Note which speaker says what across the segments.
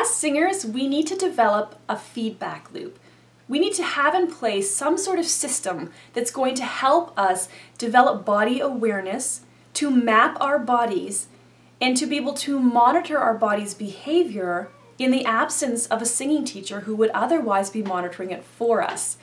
Speaker 1: as singers, we need to develop a feedback loop. We need to have in place some sort of system that's going to help us develop body awareness, to map our bodies, and to be able to monitor our body's behavior in the absence of a singing teacher who would otherwise be monitoring it for us.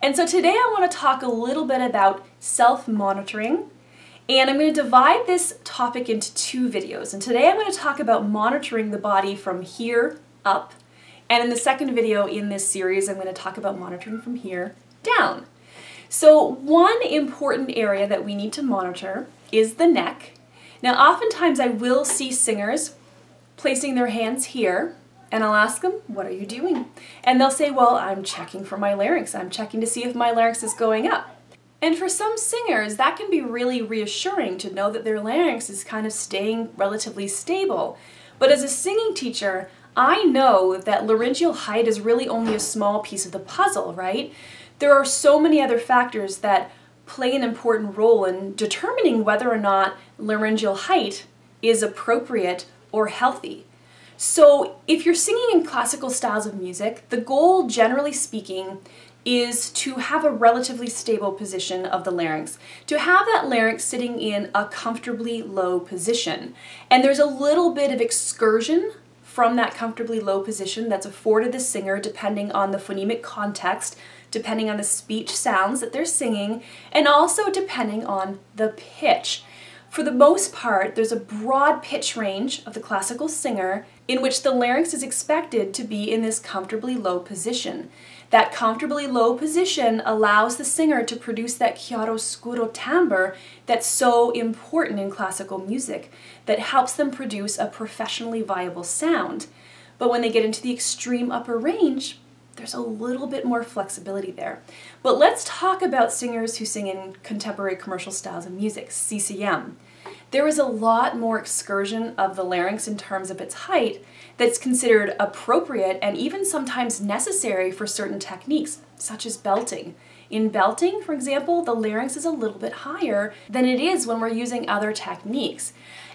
Speaker 1: And so today I want to talk a little bit about self-monitoring, and I'm going to divide this topic into two videos. And today I'm going to talk about monitoring the body from here up, and in the second video in this series I'm going to talk about monitoring from here down. So one important area that we need to monitor is the neck. Now oftentimes I will see singers placing their hands here, and I'll ask them, what are you doing? And they'll say, well, I'm checking for my larynx. I'm checking to see if my larynx is going up. And for some singers, that can be really reassuring to know that their larynx is kind of staying relatively stable. But as a singing teacher, I know that laryngeal height is really only a small piece of the puzzle, right? There are so many other factors that play an important role in determining whether or not laryngeal height is appropriate or healthy. So if you're singing in classical styles of music, the goal, generally speaking, is to have a relatively stable position of the larynx, to have that larynx sitting in a comfortably low position. And there's a little bit of excursion from that comfortably low position that's afforded the singer depending on the phonemic context, depending on the speech sounds that they're singing, and also depending on the pitch. For the most part, there's a broad pitch range of the classical singer in which the larynx is expected to be in this comfortably low position. That comfortably low position allows the singer to produce that chiaroscuro timbre that's so important in classical music, that helps them produce a professionally viable sound. But when they get into the extreme upper range, there's a little bit more flexibility there. But let's talk about singers who sing in contemporary commercial styles of music, CCM. There is a lot more excursion of the larynx in terms of its height that's considered appropriate and even sometimes necessary for certain techniques, such as belting. In belting, for example, the larynx is a little bit higher than it is when we're using other techniques.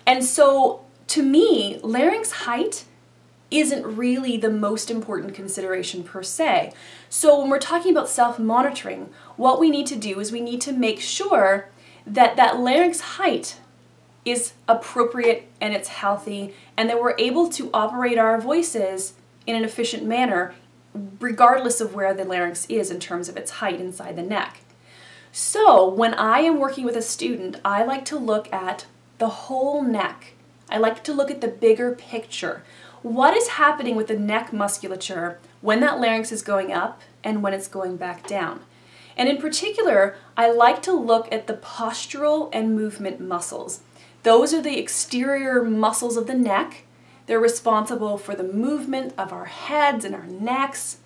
Speaker 1: And so, to me, larynx height isn't really the most important consideration per se. So when we're talking about self-monitoring, what we need to do is we need to make sure that that larynx height is appropriate and it's healthy, and that we're able to operate our voices in an efficient manner regardless of where the larynx is in terms of its height inside the neck. So when I am working with a student, I like to look at the whole neck. I like to look at the bigger picture. What is happening with the neck musculature when that larynx is going up and when it's going back down? And in particular, I like to look at the postural and movement muscles. Those are the exterior muscles of the neck. They're responsible for the movement of our heads and our necks.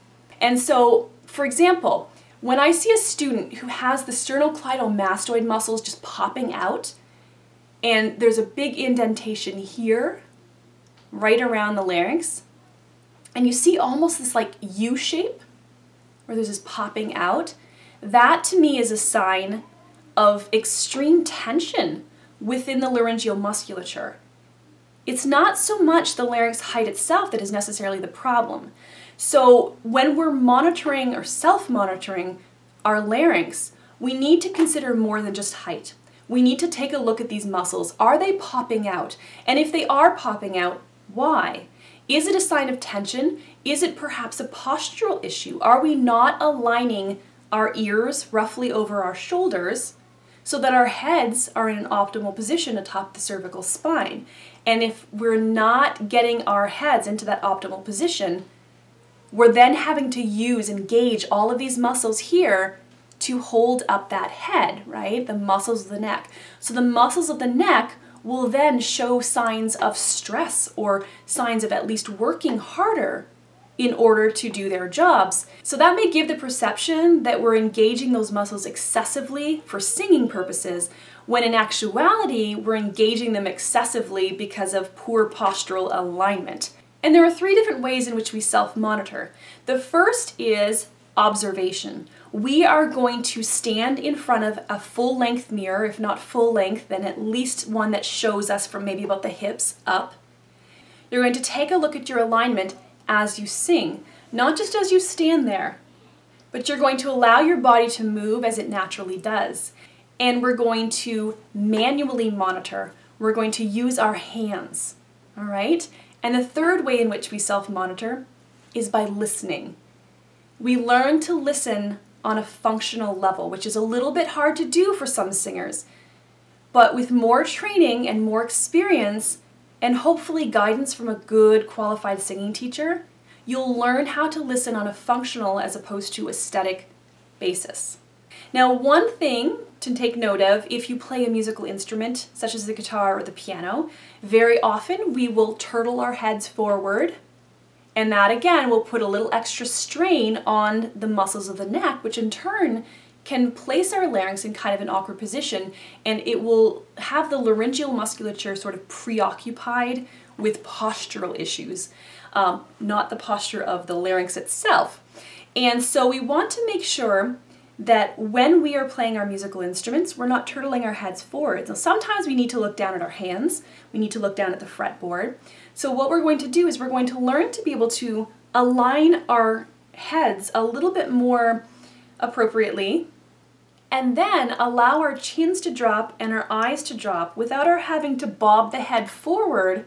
Speaker 1: And so, for example, when I see a student who has the sternocleidomastoid muscles just popping out, and there's a big indentation here, right around the larynx, and you see almost this like U shape where there's this popping out, that to me is a sign of extreme tension within the laryngeal musculature. It's not so much the larynx height itself that is necessarily the problem. So when we're monitoring or self-monitoring our larynx, we need to consider more than just height. We need to take a look at these muscles. Are they popping out? And if they are popping out, why? Is it a sign of tension? Is it perhaps a postural issue? Are we not aligning our ears roughly over our shoulders so that our heads are in an optimal position atop the cervical spine? And if we're not getting our heads into that optimal position, we're then having to use, engage all of these muscles here to hold up that head, right? The muscles of the neck. So the muscles of the neck will then show signs of stress or signs of at least working harder in order to do their jobs. So that may give the perception that we're engaging those muscles excessively for singing purposes, when in actuality we're engaging them excessively because of poor postural alignment. And there are three different ways in which we self-monitor. The first is observation. We are going to stand in front of a full-length mirror, if not full length, then at least one that shows us from maybe about the hips up. You're going to take a look at your alignment as you sing, not just as you stand there, but you're going to allow your body to move as it naturally does. And we're going to manually monitor. We're going to use our hands, all right? And the third way in which we self-monitor is by listening. We learn to listen on a functional level, which is a little bit hard to do for some singers. But with more training and more experience, and hopefully guidance from a good qualified singing teacher, you'll learn how to listen on a functional as opposed to aesthetic basis. Now, one thing to take note of if you play a musical instrument, such as the guitar or the piano, very often we will turtle our heads forward, and that again will put a little extra strain on the muscles of the neck, which in turn can place our larynx in kind of an awkward position, and it will have the laryngeal musculature sort of preoccupied with postural issues, not the posture of the larynx itself. And so we want to make sure that when we are playing our musical instruments, we're not turtling our heads forward. Now, sometimes we need to look down at our hands, we need to look down at the fretboard. So what we're going to do is we're going to learn to be able to align our heads a little bit more appropriately, and then allow our chins to drop and our eyes to drop without our having to bob the head forward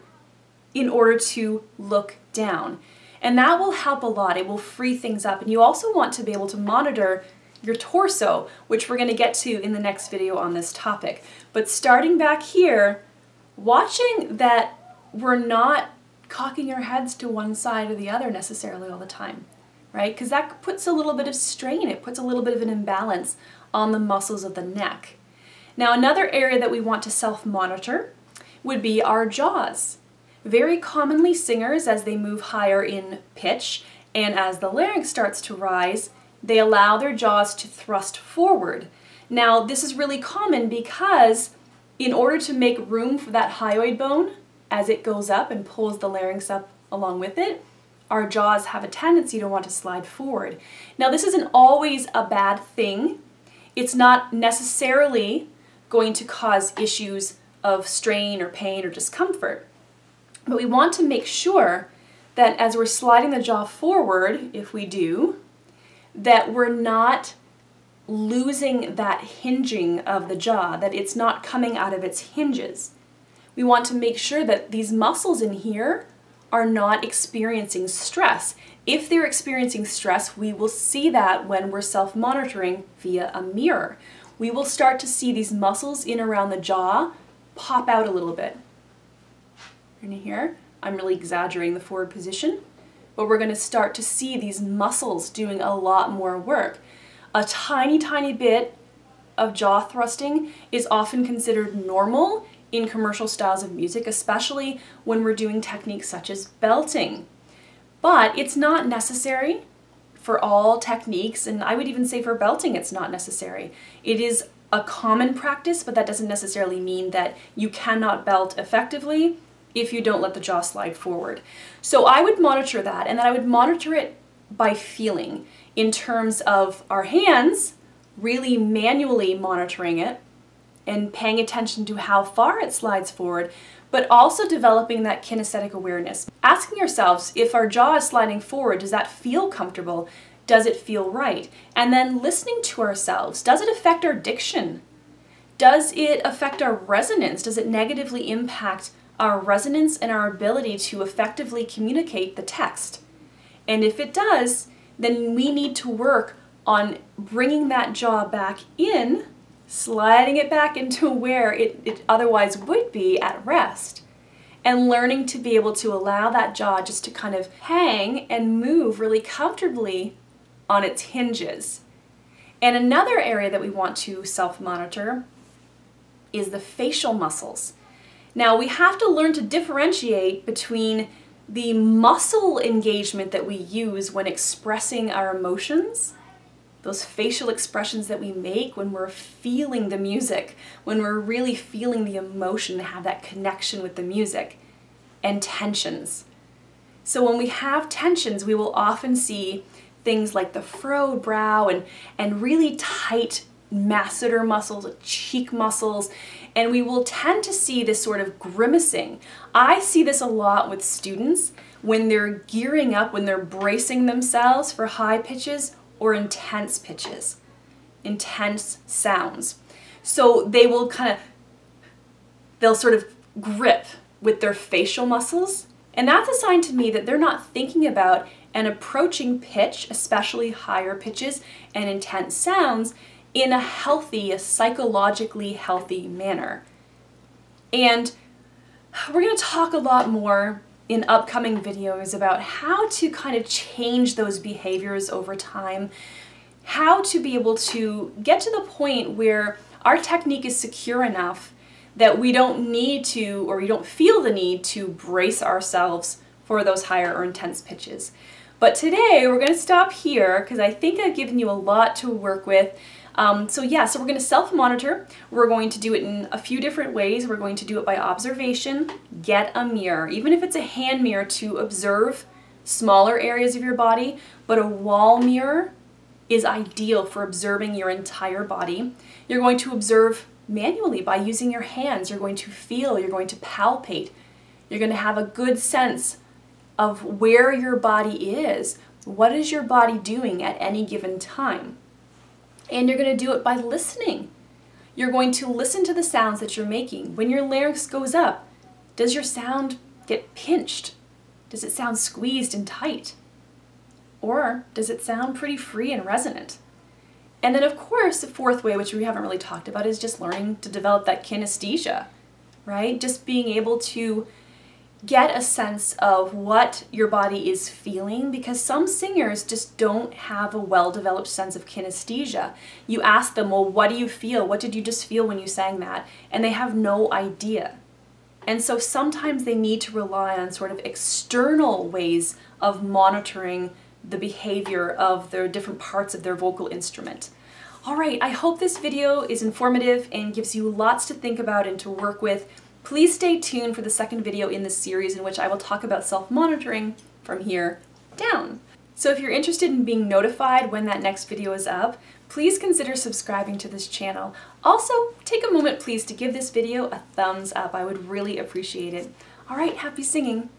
Speaker 1: in order to look down. And that will help a lot. It will free things up. And you also want to be able to monitor your torso, which we're going to get to in the next video on this topic. But starting back here, watching that we're not cocking our heads to one side or the other necessarily all the time, right? Because that puts a little bit of strain, it puts a little bit of an imbalance on the muscles of the neck. Now, another area that we want to self-monitor would be our jaws. Very commonly, singers, as they move higher in pitch and as the larynx starts to rise, they allow their jaws to thrust forward. Now, this is really common because in order to make room for that hyoid bone as it goes up and pulls the larynx up along with it, our jaws have a tendency to want to slide forward. Now, this isn't always a bad thing. It's not necessarily going to cause issues of strain or pain or discomfort. But we want to make sure that as we're sliding the jaw forward, if we do, that we're not losing that hinging of the jaw, that it's not coming out of its hinges. We want to make sure that these muscles in here are not experiencing stress. If they're experiencing stress, we will see that when we're self-monitoring via a mirror. We will start to see these muscles in around the jaw pop out a little bit. In here, I'm really exaggerating the forward position, but we're going to start to see these muscles doing a lot more work. A tiny, tiny bit of jaw thrusting is often considered normal in commercial styles of music, especially when we're doing techniques such as belting. But it's not necessary for all techniques, and I would even say for belting it's not necessary. It is a common practice, but that doesn't necessarily mean that you cannot belt effectively if you don't let the jaw slide forward. So I would monitor that, and then I would monitor it by feeling in terms of our hands, really manually monitoring it and paying attention to how far it slides forward, but also developing that kinesthetic awareness. Asking ourselves if our jaw is sliding forward, does that feel comfortable? Does it feel right? And then listening to ourselves. Does it affect our diction? Does it affect our resonance? Does it negatively impact our resonance and our ability to effectively communicate the text? And if it does, then we need to work on bringing that jaw back in, sliding it back into where it otherwise would be at rest, and learning to be able to allow that jaw just to kind of hang and move really comfortably on its hinges. And another area that we want to self-monitor is the facial muscles. Now, we have to learn to differentiate between the muscle engagement that we use when expressing our emotions, those facial expressions that we make when we're feeling the music, when we're really feeling the emotion, have that connection with the music, and tensions. So when we have tensions, we will often see things like the furrowed brow and really tight masseter muscles, cheek muscles, and we will tend to see this sort of grimacing. I see this a lot with students when they're gearing up, when they're bracing themselves for high pitches or intense pitches, intense sounds. So they will they'll sort of grip with their facial muscles, and that's a sign to me that they're not thinking about an approaching pitch, especially higher pitches and intense sounds, in a healthy, a psychologically healthy manner. And we're going to talk a lot more in upcoming videos about how to kind of change those behaviors over time, how to be able to get to the point where our technique is secure enough that we don't need to, or we don't feel the need to brace ourselves for those higher or intense pitches. But today we're going to stop here because I think I've given you a lot to work with. So we're going to self-monitor. We're going to do it in a few different ways. We're going to do it by observation. Get a mirror, even if it's a hand mirror, to observe smaller areas of your body, but a wall mirror is ideal for observing your entire body. You're going to observe manually by using your hands. You're going to feel, you're going to palpate. You're going to have a good sense of where your body is. What is your body doing at any given time? And you're going to do it by listening. You're going to listen to the sounds that you're making. When your larynx goes up, does your sound get pinched? Does it sound squeezed and tight? Or does it sound pretty free and resonant? And then of course, the fourth way, which we haven't really talked about, is just learning to develop that kinesthesia, right? Just being able to get a sense of what your body is feeling, because some singers just don't have a well-developed sense of kinesthesia. You ask them, well, what do you feel? What did you just feel when you sang that? And they have no idea. And so sometimes they need to rely on sort of external ways of monitoring the behavior of their different parts of their vocal instrument. All right, I hope this video is informative and gives you lots to think about and to work with. Please stay tuned for the second video in this series, in which I will talk about self-monitoring from here down. So if you're interested in being notified when that next video is up, please consider subscribing to this channel. Also, take a moment please to give this video a thumbs up. I would really appreciate it. All right, happy singing.